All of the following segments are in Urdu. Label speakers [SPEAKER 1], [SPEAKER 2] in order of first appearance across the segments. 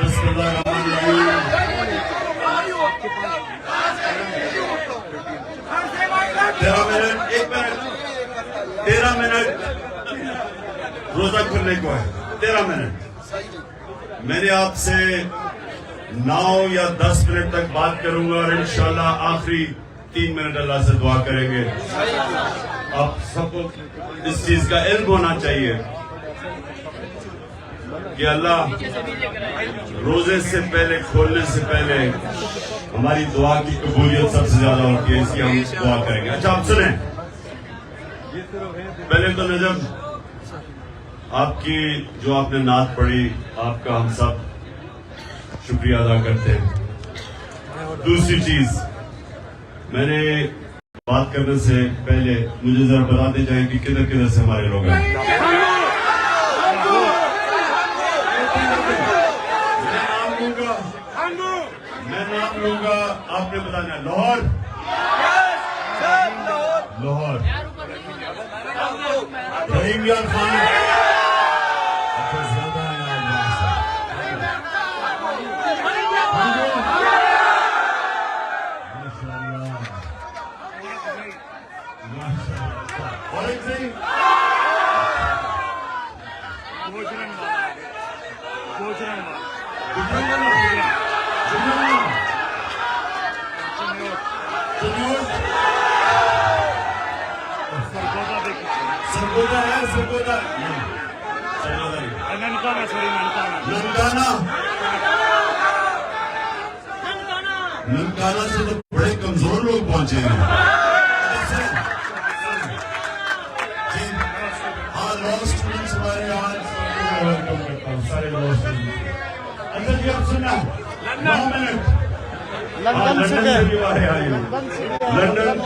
[SPEAKER 1] بسم اللہ الرحمن الرحیم. 13 منٹ روزہ کھلنے کو ہے. 13 منٹ. میں نے آپ سے 9 یا 10 منٹ تک بات کروں گا اور انشاءاللہ آخری 3 منٹ اللہ سے دعا کریں گے. آپ سب کو اس چیز کا علم ہونا چاہیے کہ اللہ روزے سے پہلے, کھولنے سے پہلے ہماری دعا کی قبولیت سب سے زیادہ ہوتی ہے, اس کی ہم دعا کریں گے. اچھا آپ سنیں, پہلے تو نجم آپ کی جو آپ نے نعت پڑھی, آپ کا ہم سب شکریہ ادا کرتے ہیں. دوسری چیز, میں نے بات کرنے سے پہلے مجھے ذرا بتاتے جائیں کہ کدھر کدھر سے ہمارے لوگ ہیں. میں نام لوں گا, آپ نے بتانا. لاہور, لاہور, رحیم یار خان. اچھا زیادہ ہے اور ایک صحیح سرگودا ہے. سرگودا ننکانہ سے تو بڑے کمزور لوگ پہنچے ہیں. ہاں لا اسٹوڈنٹس ہمارے یہاں ویلکم کرتا ہوں, سارے لا اسٹوڈنٹس. اچھا جی آپ سننا, 9 منٹ. لندن سے بھی آئے آئے, لندن,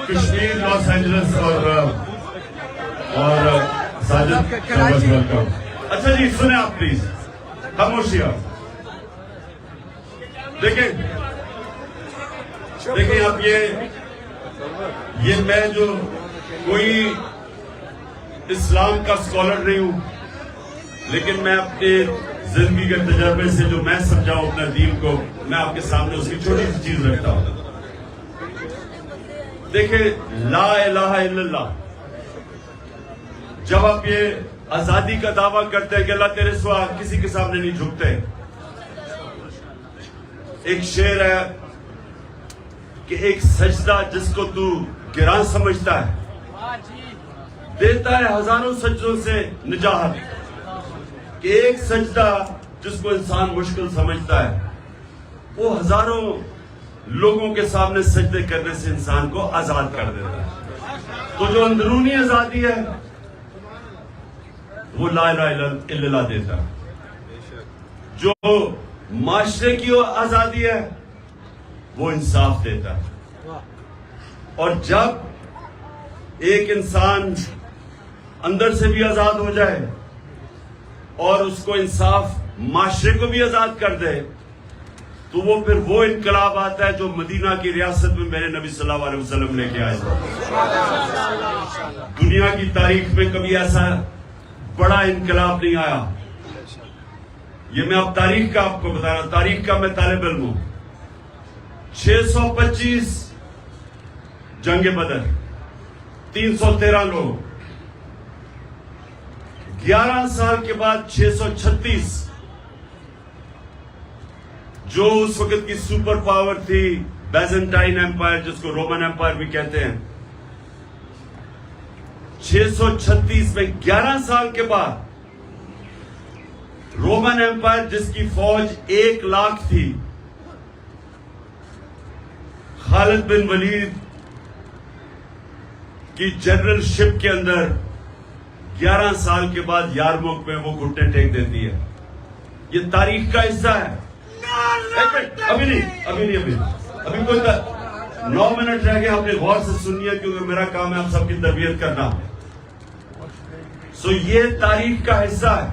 [SPEAKER 1] کشمیر, لاس اینجلس اور ساجد ویلکم. اچھا جی سنیں آپ پلیز, خاموشی. آپ دیکھیں آپ, یہ میں جو کوئی اسلام کا اسکالر نہیں ہوں, لیکن میں اپنے زندگی کے تجربے سے جو میں سمجھاؤں اپنے دین کو, میں آپ کے سامنے اس کی چھوٹی سی چیز رکھتا ہوں. دیکھیں لا الہ الا اللہ, جب آپ یہ آزادی کا دعویٰ کرتے ہیں کہ اللہ تیرے سوا کسی کے سامنے نہیں جھکتے. ایک شعر ہے کہ ایک سجدہ جس کو تو گراں سمجھتا ہے دیتا ہے ہزاروں سجدوں سے نجات. کہ ایک سجدہ جس کو انسان مشکل سمجھتا ہے وہ ہزاروں لوگوں کے سامنے سجدے کرنے سے انسان کو آزاد کر دیتا ہے. تو جو اندرونی آزادی ہے وہ لا الہ الا اللہ دیتا ہے. جو معاشرے کی آزادی ہے وہ انصاف دیتا ہے. اور جب ایک انسان اندر سے بھی آزاد ہو جائے اور اس کو انصاف معاشرے کو بھی آزاد کر دے تو وہ پھر وہ انقلاب آتا ہے جو مدینہ کی ریاست میں میرے نبی صلی اللہ علیہ وسلم لے کے آئے. دنیا کی تاریخ میں کبھی ایسا بڑا انقلاب نہیں آیا. یہ میں اب تاریخ کا آپ کو بتا رہا ہوں, تاریخ کا میں طالب علم ہوں. 625 جنگ بدر, 313 لوگ. 11 سال کے بعد 636, جو اس وقت کی سپر پاور تھی بیزنٹائن ایمپائر, جس کو رومن ایمپائر بھی کہتے ہیں, 636 میں 11 سال کے بعد رومن ایمپائر جس کی فوج 1 لاکھ تھی, خالد بن ولید کی جنرل شپ کے اندر 11 سال کے بعد یارموک میں وہ گھٹنے ٹیک دیتی ہے. یہ تاریخ کا حصہ ہے. ابھی کوئی 9 منٹ رہ گئے, اپنے غور سے سنیے کیونکہ میرا کام ہے آپ سب کی تربیت کرنا. یہ تاریخ کا حصہ ہے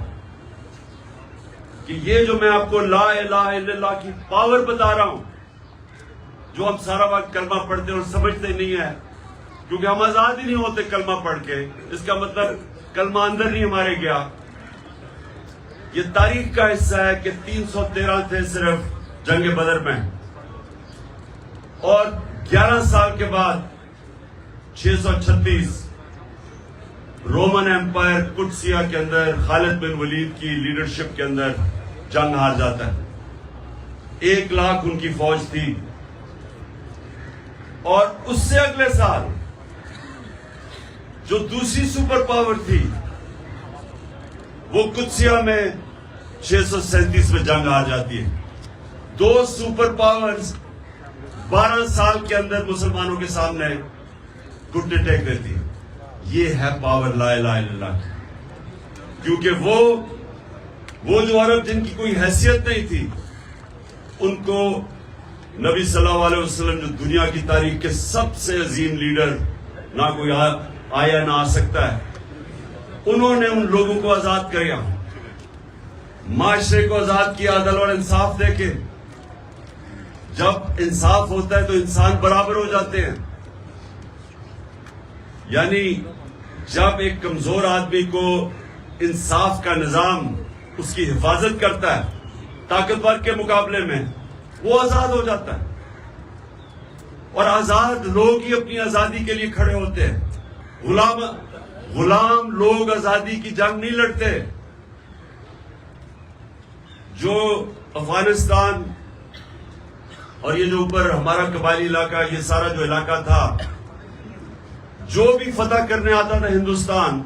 [SPEAKER 1] کہ یہ جو میں آپ کو لا الہ الا اللہ کی پاور بتا رہا ہوں, جو ہم سارا وقت کلمہ پڑھتے اور سمجھتے نہیں ہے, کیونکہ ہم آزاد ہی نہیں ہوتے کلمہ پڑھ کے. اس کا مطلب کلمہ اندر نہیں ہمارے گیا. یہ تاریخ کا حصہ ہے کہ 313 تھے صرف جنگ بدر میں، اور 11 سال کے بعد 636 رومن ایمپائر قدسیہ کے اندر خالد بن ولید کی لیڈرشپ کے اندر جنگ ہار جاتا ہے. 1 لاکھ ان کی فوج تھی، اور اس سے اگلے سال جو دوسری سپر پاور تھی وہ قدسیہ میں 637 میں جنگ ہار جاتی ہے. 2 سپر پاورز 12 سال کے اندر مسلمانوں کے سامنے گھٹنے ٹیک دیتی ہے. یہ ہے پاور لا الہ الا اللہ کی. کیونکہ وہ جو عرب جن کی کوئی حیثیت نہیں تھی، ان کو نبی صلی اللہ علیہ وسلم جو دنیا کی تاریخ کے سب سے عظیم لیڈر، نہ کوئی آیا نہ آ سکتا ہے، انہوں نے ان لوگوں کو آزاد کیا، معاشرے کو آزاد کیا، عدل اور انصاف دے کے. جب انصاف ہوتا ہے تو انسان برابر ہو جاتے ہیں. یعنی جب ایک کمزور آدمی کو انصاف کا نظام اس کی حفاظت کرتا ہے طاقتور کے مقابلے میں، وہ آزاد ہو جاتا ہے. اور آزاد لوگ ہی اپنی آزادی کے لیے کھڑے ہوتے ہیں. غلام لوگ آزادی کی جنگ نہیں لڑتے. جو افغانستان اور یہ جو اوپر ہمارا قبائلی علاقہ، یہ سارا جو علاقہ تھا، جو بھی فتح کرنے آتا تھا ہندوستان،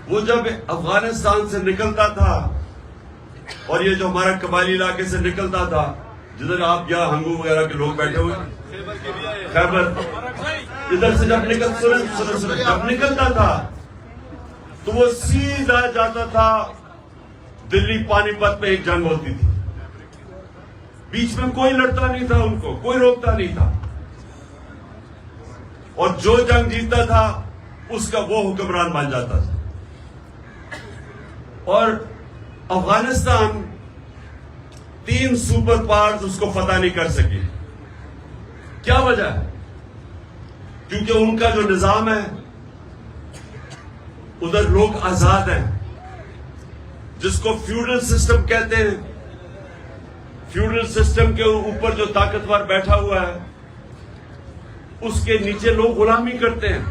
[SPEAKER 1] وہ جب افغانستان سے نکلتا تھا اور یہ جو ہمارا قبائلی علاقے سے نکلتا تھا، جدھر آپ یا ہنگو وغیرہ کے لوگ بیٹھے ہوئے، خیبر، ادھر سے جب نکلتا تھا تو وہ سیدھا جاتا تھا دلی پانی پت میں. ایک جنگ ہوتی تھی، بیچ میں کوئی لڑتا نہیں تھا، ان کو کوئی روکتا نہیں تھا، اور جو جنگ جیتتا تھا اس کا وہ حکمران بن جاتا تھا. اور افغانستان 3 سپر پاورز اس کو فتح نہیں کر سکی. کیا وجہ ہے؟ کیونکہ ان کا جو نظام ہے، ادھر لوگ آزاد ہیں، جس کو فیوڈل سسٹم کہتے ہیں. فیوڈل سسٹم کے اوپر جو طاقتور بیٹھا ہوا ہے، اس کے نیچے لوگ غلامی کرتے ہیں.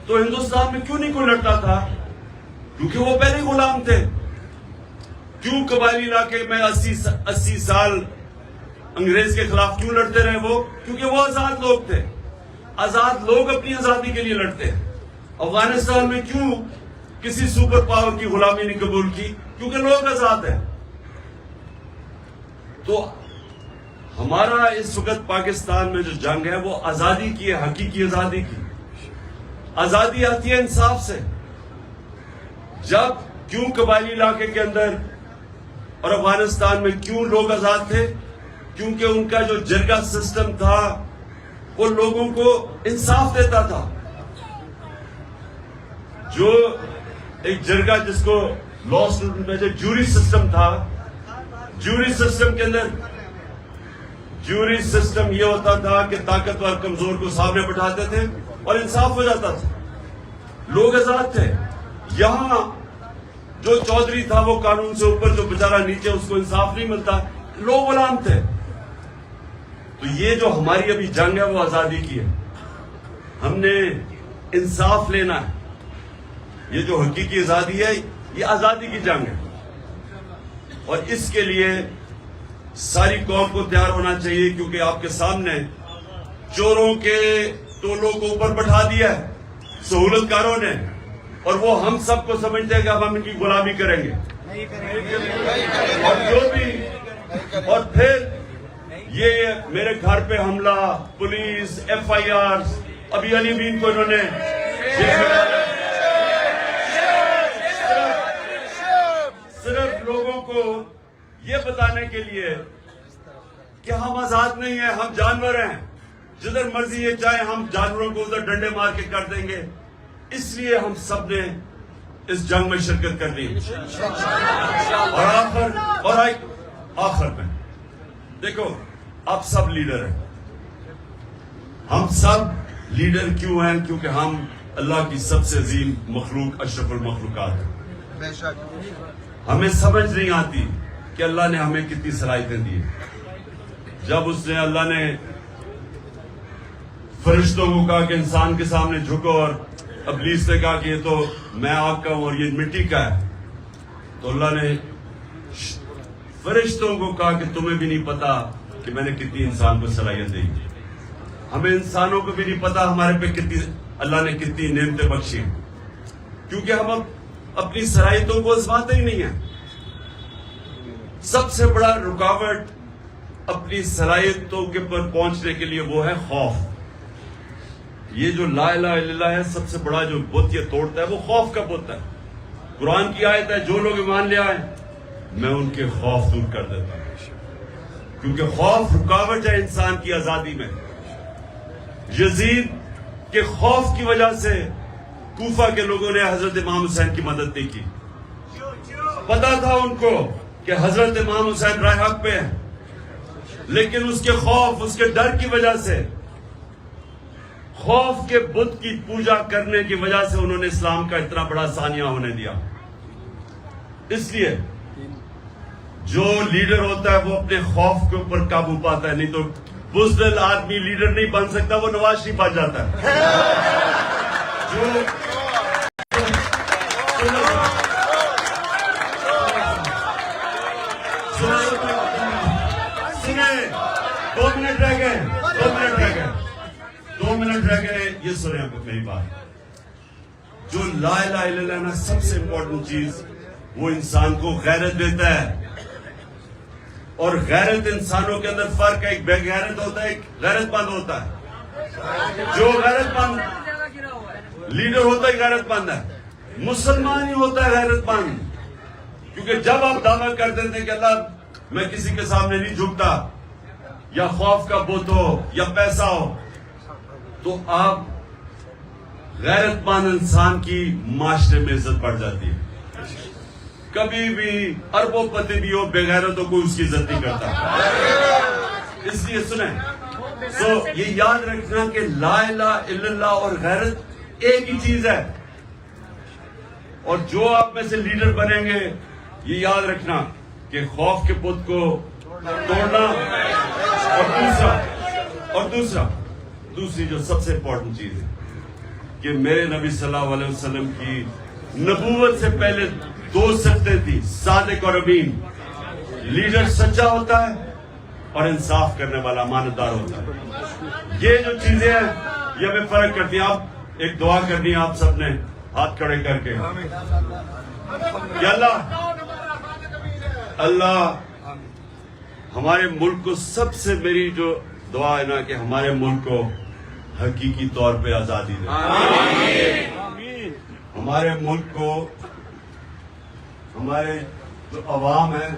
[SPEAKER 1] تو ہندوستان میں کیوں نہیں کوئی لڑتا تھا؟ کیونکہ وہ پہلے ہی غلام تھے. کیوں قبائلی علاقے میں 80 سال انگریز کے خلاف کیوں لڑتے رہے وہ؟ کیونکہ وہ آزاد لوگ تھے. آزاد لوگ اپنی آزادی کے لیے لڑتے ہیں. افغانستان میں کیوں کسی سپر پاور کی غلامی نہیں قبول کی؟ کیونکہ لوگ آزاد ہیں. تو ہمارا اس وقت پاکستان میں جو جنگ ہے وہ آزادی کی ہے، حقیقی آزادی کی. آزادی آتی ہے انصاف سے. جب کیوں قبائلی علاقے کے اندر اور افغانستان میں کیوں لوگ آزاد تھے؟ کیونکہ ان کا جو جرگہ سسٹم تھا وہ لوگوں کو انصاف دیتا تھا. جو ایک جرگہ جس کو لا میں جو جوری سسٹم تھا، جوری سسٹم کے اندر جوری سسٹم یہ ہوتا تھا کہ طاقتور کمزور کو سامنے بٹھاتے تھے اور انصاف ہو جاتا تھا. لوگ آزاد تھے. یہاں جو چودھری تھا وہ قانون سے اوپر، جو بیچارہ نیچے، اس کو انصاف نہیں ملتا، لوگ غلام تھے. تو یہ جو ہماری ابھی جنگ ہے وہ آزادی کی ہے. ہم نے انصاف لینا ہے. یہ جو حقیقی آزادی ہے یہ آزادی کی جنگ ہے، اور اس کے لیے ساری قوم کو تیار ہونا چاہیے. کیونکہ آپ کے سامنے چوروں کے ٹولوں کو اوپر بٹھا دیا ہے سہولت کاروں نے، اور وہ ہم سب کو سمجھتے ہیں کہ اب ہم ان کی غلامی کریں گے. اور جو بھی، اور پھر یہ میرے گھر پہ حملہ، پولیس، FIR، ابھی علی بین کو انہوں نے صرف لوگوں کو یہ بتانے کے لیے کہ ہم آزاد نہیں ہیں، ہم جانور ہیں، جدھر مرضی یہ چاہے ہم جانوروں کو ادھر ڈنڈے مار کے کر دیں گے. اس لیے ہم سب نے اس جنگ میں شرکت کرنی ہے. اور آخر میں دیکھو، آپ سب لیڈر ہیں. ہم سب لیڈر کیوں ہیں؟ کیونکہ ہم اللہ کی سب سے عظیم مخلوق، اشرف المخلوقات ہیں. ہمیں سمجھ نہیں آتی کہ اللہ نے ہمیں کتنی صلاحیتیں دی. جب اس نے اللہ نے فرشتوں کو کہا کہ انسان کے سامنے جھکو اور ابلیس نے کہا کہ یہ تو میں آگ کا ہوں اور یہ مٹی کا ہے, تو اللہ نے فرشتوں کو کہا کہ تمہیں بھی نہیں پتا کہ میں نے کتنی انسان کو صلاحیت دی. ہمیں انسانوں کو بھی نہیں پتا ہمارے پہ کتنی اللہ نے کتنی نعمتیں بخشی ہیں, کیونکہ ہم اپنی صلاحیتوں کو آزماتے ہی نہیں ہیں. سب سے بڑا رکاوٹ اپنی صلاحیتوں کے پر پہنچنے کے لیے وہ ہے خوف. یہ جو لا الہ الا اللہ ہے, سب سے بڑا جو بت یہ توڑتا ہے وہ خوف کا بت ہے. قرآن کی آیت ہے جو لوگ ایمان لے آئے میں ان کے خوف دور کر دیتا ہوں, کیونکہ خوف رکاوٹ ہے انسان کی آزادی میں. یزید کے خوف کی وجہ سے کوفہ کے لوگوں نے حضرت امام حسین کی مدد نہیں کی. پتا تھا ان کو کہ حضرت امام حسین راہ حق پہ ہیں, لیکن اس کے خوف, اس کے ڈر کی وجہ سے, خوف کے بت کی پوجا کرنے کی وجہ سے انہوں نے اسلام کا اتنا بڑا سانیہ ہونے دیا. اس لیے جو لیڈر ہوتا ہے وہ اپنے خوف کے اوپر قابو پاتا ہے, نہیں تو بزدل آدمی لیڈر نہیں بن سکتا, وہ نواز شریف بن جاتا ہے. جو سنیں, 2 منٹ رہ گئے, 2 منٹ رہ گئے, یہ سنیں میری بات. جو لا الہ الا اللہ نا, سب سے امپورٹنٹ چیز وہ انسان کو غیرت دیتا ہے. اور غیرت انسانوں کے اندر فرق ہے, ایک بے غیرت ہوتا ہے, ایک غیرت مند ہوتا ہے. جو غیرت مند لیڈر ہوتا ہے غیرت مند ہے, مسلمان ہی ہوتا ہے غیرت مند. کیونکہ جب آپ دعویٰ کرتے تھے کہ اللہ میں کسی کے سامنے نہیں جھکتا, یا خوف کا بت ہو یا پیسہ ہو, تو آپ غیرت مند انسان کی معاشرے میں عزت بڑھ جاتی ہے. کبھی بھی اربوں پتی بھی ہو, بے غیرتوں کو اس کی عزت نہیں کرتا. اس لیے سنیں, یہ یاد رکھنا کہ لا الہ الا اللہ اور غیرت ایک ہی چیز ہے. اور جو آپ میں سے لیڈر بنیں گے, یہ یاد رکھنا کہ خوف کے بت کو توڑنا, اور دوسری جو سب سے امپورٹنٹ چیز ہے کہ میرے نبی صلی اللہ علیہ وسلم کی نبوت سے پہلے 2 صفتیں تھی, صادق اور امین. لیڈر سچا ہوتا ہے اور انصاف کرنے والا امانتدار ہوتا ہے. یہ جو چیزیں ہیں یہ ہمیں فرق کرتی ہیں. آپ ایک دعا کرنی ہے آپ سب نے ہاتھ کھڑے کر کے, کہ اللہ ہمارے ملک کو, سب سے میری جو دعا ہے نا کہ ہمارے ملک کو حقیقی طور پہ آزادی دے. ہمارے ملک کو, ہمارے جو عوام ہے,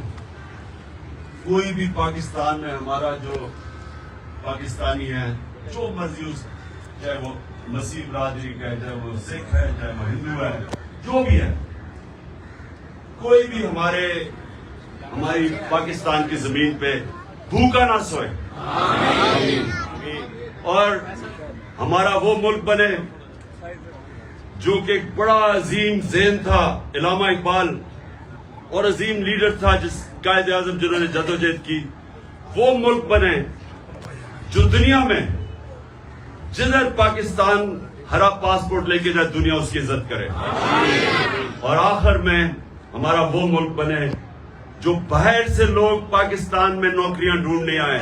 [SPEAKER 1] کوئی بھی پاکستان میں ہمارا جو پاکستانی ہے, جو مرضی اس, چاہے وہ مسیح برادری کا ہے, چاہے وہ سکھ ہے, چاہے وہ ہندو ہے, جو بھی ہے, کوئی بھی ہماری پاکستان کی زمین پہ بھوکا نہ سوئے. اور ہمارا وہ ملک بنے جو کہ ایک بڑا عظیم ذہن تھا علامہ اقبال, اور عظیم لیڈر تھا جس قائد اعظم جنہوں نے جدوجہد کی, وہ ملک بنے جو دنیا میں جدھر پاکستان ہرا پاسپورٹ لے کے جائے دنیا اس کی عزت کرے. اور آخر میں ہمارا وہ ملک بنے جو باہر سے لوگ پاکستان میں نوکریاں ڈھونڈنے آئے.